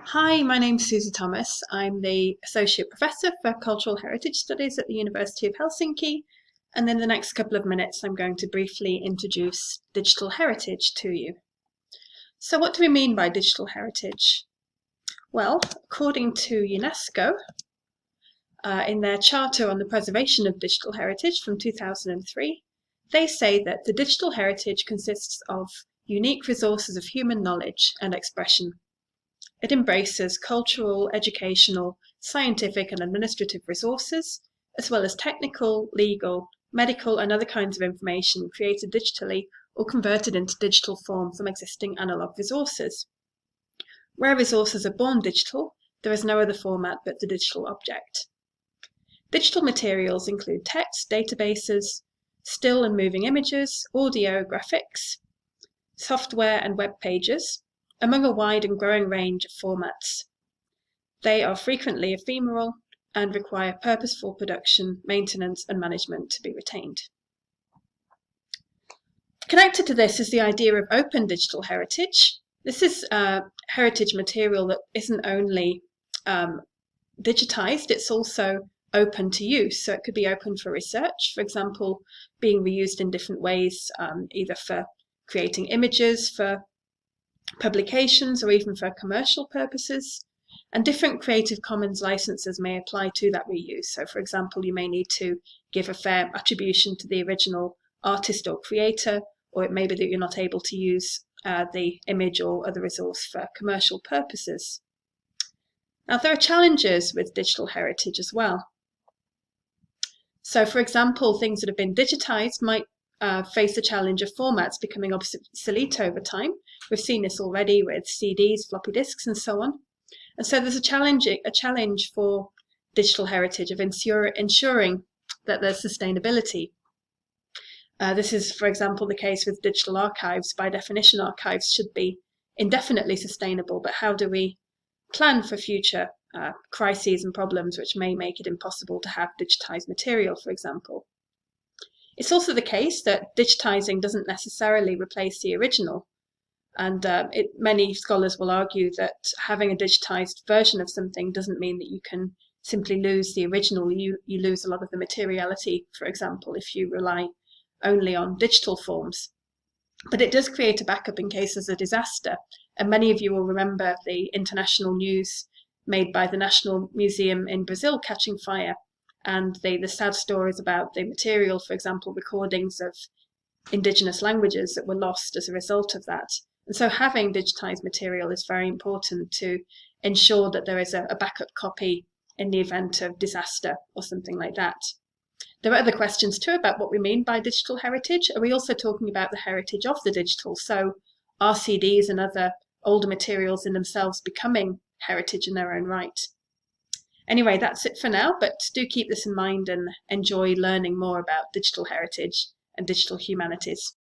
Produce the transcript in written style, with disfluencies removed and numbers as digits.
Hi, my name's Suzie Thomas. I'm the Associate Professor for Cultural Heritage Studies at the University of Helsinki. And in the next couple of minutes, I'm going to briefly introduce digital heritage to you. So what do we mean by digital heritage? Well, according to UNESCO, in their Charter on the Preservation of Digital Heritage from 2003, they say that the digital heritage consists of unique resources of human knowledge and expression. It embraces cultural, educational, scientific and administrative resources, as well as technical, legal, medical and other kinds of information created digitally or converted into digital form from existing analogue resources. Where resources are born digital, there is no other format but the digital object. Digital materials include text, databases, still and moving images, audio, graphics, software and web pages, among a wide and growing range of formats. They are frequently ephemeral and require purposeful production, maintenance and management to be retained. Connected to this is the idea of open digital heritage. This is heritage material that isn't only digitized, it's also open to use. So it could be open for research, for example, being reused in different ways, either for creating images, for publications, or even for commercial purposes. And different Creative Commons licenses may apply to that reuse. So for example, you may need to give a fair attribution to the original artist or creator, or it may be that you're not able to use the image or other resource for commercial purposes. Now, there are challenges with digital heritage as well. So for example, things that have been digitized might face the challenge of formats becoming obsolete over time. We've seen this already with CDs, floppy disks, and so on. And so there's a challenge for digital heritage of ensuring that there's sustainability. This is, for example, the case with digital archives. By definition, archives should be indefinitely sustainable, but how do we plan for future crises and problems which may make it impossible to have digitized material, for example? It's also the case that digitizing doesn't necessarily replace the original. And many scholars will argue that having a digitized version of something doesn't mean that you can simply lose the original. You lose a lot of the materiality, for example, if you rely only on digital forms. But it does create a backup in case there's a disaster. And many of you will remember the international news made by the National Museum in Brazil catching fire, and the sad stories about the material, for example, recordings of indigenous languages that were lost as a result of that. And so having digitized material is very important to ensure that there is a backup copy in the event of disaster or something like that. There are other questions too about what we mean by digital heritage. Are we also talking about the heritage of the digital? So are CDs and other older materials in themselves becoming heritage in their own right? Anyway, that's it for now, but do keep this in mind and enjoy learning more about digital heritage and digital humanities.